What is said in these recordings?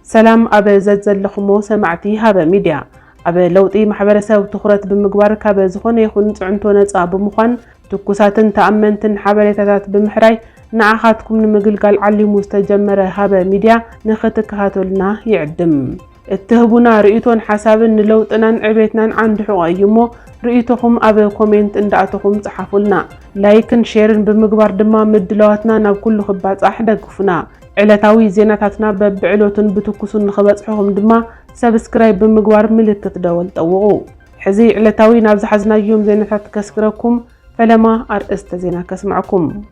سلام أبا زلخمو سمعتي هذا ميديا أبا لوطي محبرسة وتخرت بمقبار كابا زخون يخون تعنتونا تصاب مخان تكوساتن تأمنتن حبريتات بمحراي نعاخاتكم نمقلقال علي مستجمرة هذا ميديا نختك هاتولنا يعدم اتهبونا رئيتون حسابن لوطنان عبيتنان عند حقايمو رئيتكم أبا كومنت اندعتكم تحفلنا لايكن شيرن بمقبار دما مدلواتنا ناب كل خبات أحدا كفنا علتاوي زيناتاتنا ببعلوتن بتكسون نخبصحهم دما سبسكرايب بمقبار ملكت دول طوقو حزي علتاوي نابز حزنا يوم زيناتات كسكركم فلما أرئست زينا كسمعكم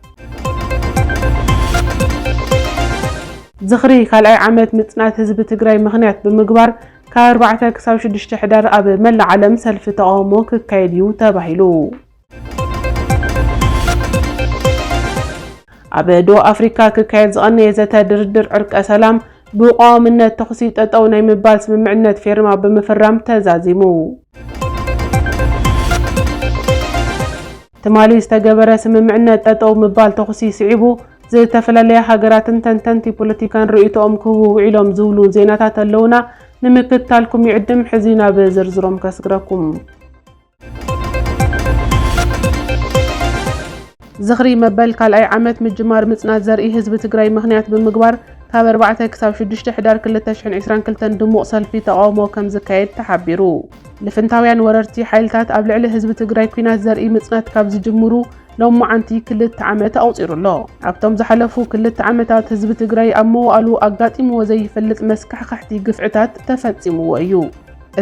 زخري كالأي عامت متنات هزب تقراي مغنيات بمقبار كاربعة كساو شدشت حدار أب ملا علم سلف تقامو كايديو تابحيلو أبدو أفريقيا كايد زغني زتا دردر عرق أسلام بقوامنا تخصيط أو نايم بالس من معنات فيرما بمفرام تزازيمو تمالي استجبر سم معنات أو مبال تخصيص عيبو زي تفلالي هاجرات تنتنتي بوليتيكان رؤيتهم كوو علم زولو زيناتات اللونا نمكت تالكم يعدم حزينا بزرزرم كسكركم زخري مبل قال أي عامت مجمار مصنات زرقي حزب تግራይ مخنيات بمقبار ካብ 4 ክሳብ 6 ሕዳር 2022 ድሙቕ ሰልፊ ተቃውሞ ከም ዝካየድ ተሓቢሩ ለፍንታውያን ወረርቲ ሓይልታት ኣብ ልዕሊ ህዝቢ ትግራይ ኩናት ዘርኢ ምጽናት ካብ ዝጅምሩ ሎማዓንቲ ክልተ ዓመት ኣውፂሩሎ ኣብቶም ዝሓለፉ ክልተ ዓመታት ህዝቢ ትግራይ ኣብ መዋእሉ ኣጋጢምዎ ዘይፈልጥ መስካሕካሕቲ ግፍዕታት ተፈጺምዎ እዩ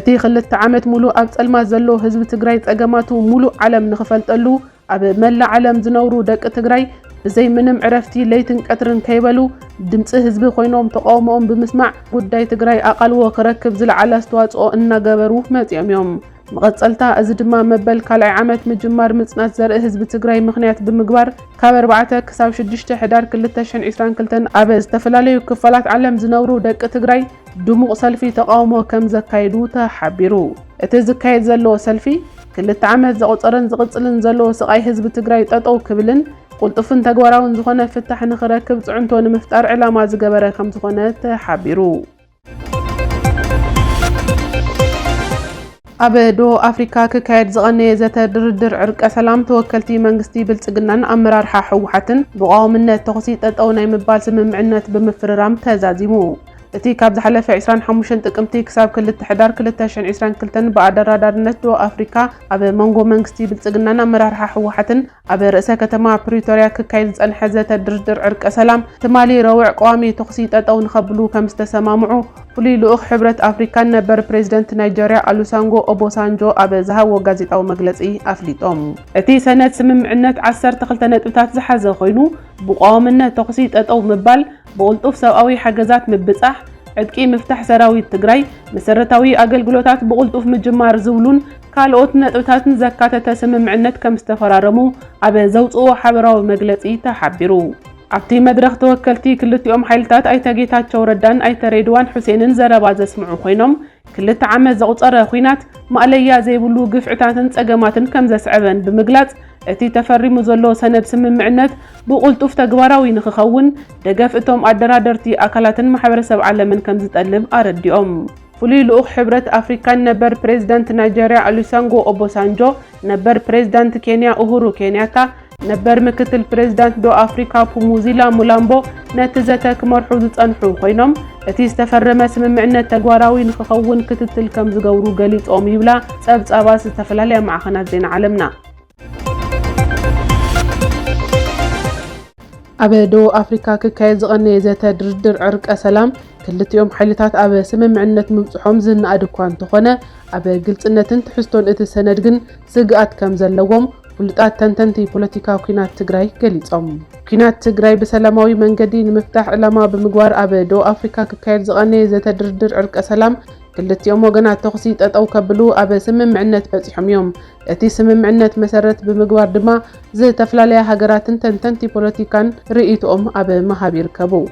እቲ ክልተ ዓመት ሙሉእ ኣብ ጸልማት ዘሎ ህዝቢ ትግራይ ጸገማቱ ሙሉእ ዓለም ንኽፈልጠሉ ኣብ መላ ዓለም ዝነብሩ ደቂ ትግራይ بزي منم عرفتي ليتن قطرن كيبلو دمص حزب خوينوم تقاومهم بمسمع ጉዳይ ትግራይ ኣቃልዎ ክረክብ ዝለዓለ ኣስተዋጽኦ እናገበሩ መጽኦም እዮም መቐጸልታ እዚ ድማ መበል ካልኣይ ዓመት ምጅማር ምጽናት ዘርኢ ህዝቢ ትግራይ ምኽንያት ብምግባር ካብ 4 ክሳብ 6 ሕዳር 2022 ኣብ ዝተፈላለዩ ክፋላት ዓለም ዝነብሩ ደቂ ትግራይ ድሙቕ ሰልፊ ተቃውሞ ከም ዘካይዱ ተሓቢሩ እቲ ዝካየድ ዘሎ ሰልፊ ክልተ ዓመት ዘቆፀረን ዝቕጽልን ዘሎ ስቃይ ህዝቢ ትግራይ ጠጠው ክብልን قلطفن تغوراون زخونه فتح نخركب ጽዕንቶ ንምፍጣር ዕላማ ዝገበረ ከም ዝኾነ ተሓቢሩ ኣብ ዶ ኣፍሪካ ክካየድ ዝቐነየ ዘተ ድርድር ዕርቀ ሰላም ተወከልቲ መንግስቲ ብልጽግናን ኣመራርሓ ሕወሓትን ብቃውምነት ተኽሲ ጠጠው ናይ ምባል ስምምዕነት ብምፍርራም ተዛዚሙ እቲ ካብ ዝሓለፈ 25 ጥቅምቲ ክሳብ 2 ሕዳር 2022 በኣደራዳርነት ዶ ኣፍሪካ ኣብ መንጎ መንግስቲ ብልጽግናን ኣመራርሓ ሕወሓትን ኣብ ርእሰ ከተማ ፕሪቶሪያ ክካየድ ዝጸንሐ ዘተ ድርድር ዕርቀ ሰላም ትማሊ ረውዕ ቋሚ ተኽሲ ጠጠው ንኸብሉ ከም ዝተሰማምዑ ፍሉይ ልኡኽ ሕብረት ኣፍሪካን ነበር ፕሬዝደንት ናይጀርያ ኦሉሴጉን ኦባሳንጆ ኣብ ዝሃቦ ጋዜጣዊ መግለጺ ኣፍሊጦም እቲ ሰነድ ስምምዕነት 12 ነጥብታት ዝሓዘ ኮይኑ ብቋምነት ተኽሲ ጠጠው ምባል بقلطف سوأوي حجزات مبصح عدكي مفتاح سراوي تجراي مسرتاوي أجلجلوتات بقلطف مجمار زولون كالوت نتوتات زكاة تسمم عنت كم استفرارمو عبا زوج أو حبراو مجلسي تحبرو عبتي مدرخ توكلتي كلت يوم حيلتات أي تجيتات شوردان أي تريدوان حسين زرباز اسمعوا خينهم كلت عمل زوج أرى خينات ما عليا زي بلو قفعتات أجماتن كم زسعبن بمجلس እቲ ተፈሪሙ ዘሎ ሰነድ ስምምዕነት ብቁልጡፍ ተግባራዊ ንኽኸውን ደገፍ እቶም ኣደራደርቲ ኣካላትን ማሕበረሰብ ዓለምን ከም ዝጠልብ ኣረዲኦም ፍሉይ ልኡኽ ሕብረት ኣፍሪካን ነበር ፕሬዝዳንት ናይጀርያ ኦሉሴጉን ኦባሳንጆ ነበር ፕሬዝዳንት ኬንያ ኡሁሩ ኬንያታ ነበር ምክትል ፕሬዝዳንት ዶ ኣፍሪካ ፑሙዚላ ሙላምቦ ነቲ ዘተ ክመርሑ ዝጸንሑ ኮይኖም እቲ ዝተፈረመ ስምምዕነት ተግባራዊ ንኽኸውን ክትትል ከም ዝገብሩ ገሊጾም ይብላ ጸብጻባት ዝተፈላለያ ማዕኸናት ዜና ዓለምና ኣብ ዶ ኣፍሪካ ክካየድ ዝቐነየ ዘተ ድርድር ዕርቀ ሰላም ክልቲኦም ሓይልታት ኣብ ስምምዕነት ምብጽሖም ዝነኣድ እኳ እንተኾነ ኣብ ግልጽነትን ትሕዝቶን እቲ ሰነድ ግን ስግኣት ከም ዘለዎም ፍሉጣት ተንተንቲ ፖለቲካዊ ኩናት ትግራይ ገሊጾም ኩናት ትግራይ ብሰላማዊ መንገዲ ንምፍታሕ ዕላማ ብምግባር ኣብ ዶ ኣፍሪካ ክካየድ ዝቐነየ ዘተ ድርድር ዕርቀ ሰላም ክልቲኦም ወገናት ተኽሲ ጠጠው ከብሉ ኣብ ስምምዕነት በጺሖም እዮም እቲ ስምምዕነት መሰረት ብምግባር ድማ ዝተፈላለዩ ሃገራትን ተንተንቲ ፖለቲካን ርእይቶኦም ኣብ መሃብ ይርከቡ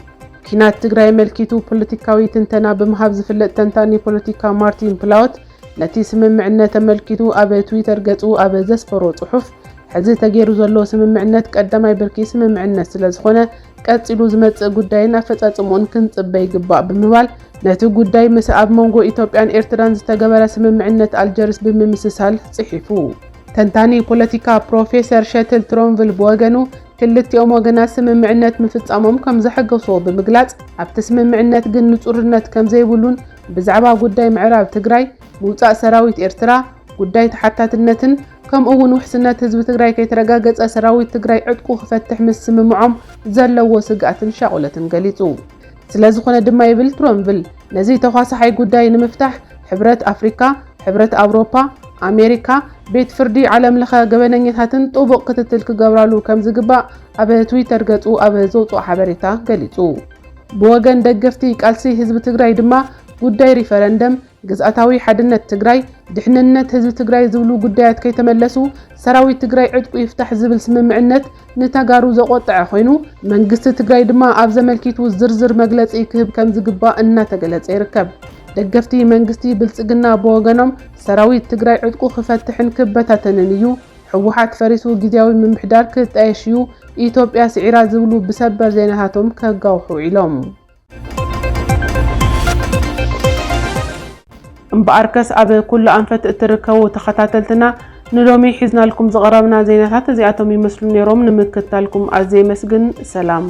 ኩናት ትግራይ መልኪቱ ፖለቲካዊ ትንተና ብምሃብ ዝፍለጥ ተንታኒ ፖለቲካ ማርቲን ፕላውት نتي سممعنت تملكتو أب تويتر قصو أب زسفرو صحف حزي تغيرو زلو سممعنت قدماي بركي سممعنت سلازخونه قصيلو زمص ጉዳይና ፈጻጽሞን ክንጽበይ ግባእ ብምባል ነቲ ጉዳይ ምስ ኣብ መንጎ ኢትዮጵያን ኤርትራን ዝተገበረ ስምምዕነት አልጀርስ ብምምስሳል ጽሒፉ ተንታኒ ፖለቲካ ፕሮፌሰር ሸትል ትሮንቭል በወገኑ ክልቲኦም ወገናት ስምምዕነት ምፍጻሞም ከም ዘሐገሶ ብምግላጽ ኣብቲ ስምምዕነት ግን ንጹርነት ከም ዘይብሉን ብዛዕባ ጉዳይ ምዕራብ ትግራይ ምውጻእ ሰራዊት ኤርትራ ጉዳይ ተሓታትነትን ከም እውን ውሕስነት ህዝቢ ትግራይ ከይተረጋገጸ ሰራዊት ትግራይ ዕጥቁ ክፈትሕ ምስ ስምምዖም ዘለዎ ስጋትን ሻቁለትን ገሊጹ ስለዝኾነ ድማ ይብል ትሮንቭል ነዚ ተኻሳሓይ ጉዳይ ንምፍታሕ ሕብረት ኣፍሪካ ሕብረት ኣውሮፓ ኣሜሪካ ቤት ፍርዲ ዓለም ለኸ ገበነኛታትን ጥቡቅ ክትትል ክገብራሉ ከም ዝግባእ ኣብ ትዊተር ገጹ ኣብ ዘውጽኦ ሓበሬታ ገሊጹ ብወገን ደገፍቲ ቃልሲ ህዝቢ ትግራይ ድማ ጉዳይ ሪፈረንደም ግዝኣታዊ ሓድነት ትግራይ ድሕንነት ህዝቢ ትግራይ ዝብሉ ጉዳያት ከይተመለሱ ሰራዊት ትግራይ ዕጥቁ ይፍታሕ ዝብል ስምምዕነት ንተጋሩ ዘቆጥዐ ኮይኑ መንግስቲ ትግራይ ድማ ኣብ ዘመልኪቱ ዝርዝር መግለጺ ክህብ ከም ዝግባእ እናተገለጸ ይርከብ ደገፍቲ መንግስቲ ብልጽግና በወገኖም ሰራዊት ትግራይ ዕጥቁ ክፈትሕን ክበታተንን እዩ ሕወሓት ፈሪሱ ጊዜያዊ ምምሕዳር ክጣየሽዩ ኢትዮጵያ ስዒራ ዝብሉ ብሰበር ዜናታቶም ከጋውሑ ኢሎም እምበኣርከስ ኣብ ኩሉ ኣንፈት እትርከቡ ተኸታተልትና ንሎሚ ሒዝናልኩም ዝቐረብና ዜናታት እዚኣቶም ይመስሉ ነይሮም ንምክትታልኩም ኣዝየ መስግን ሰላም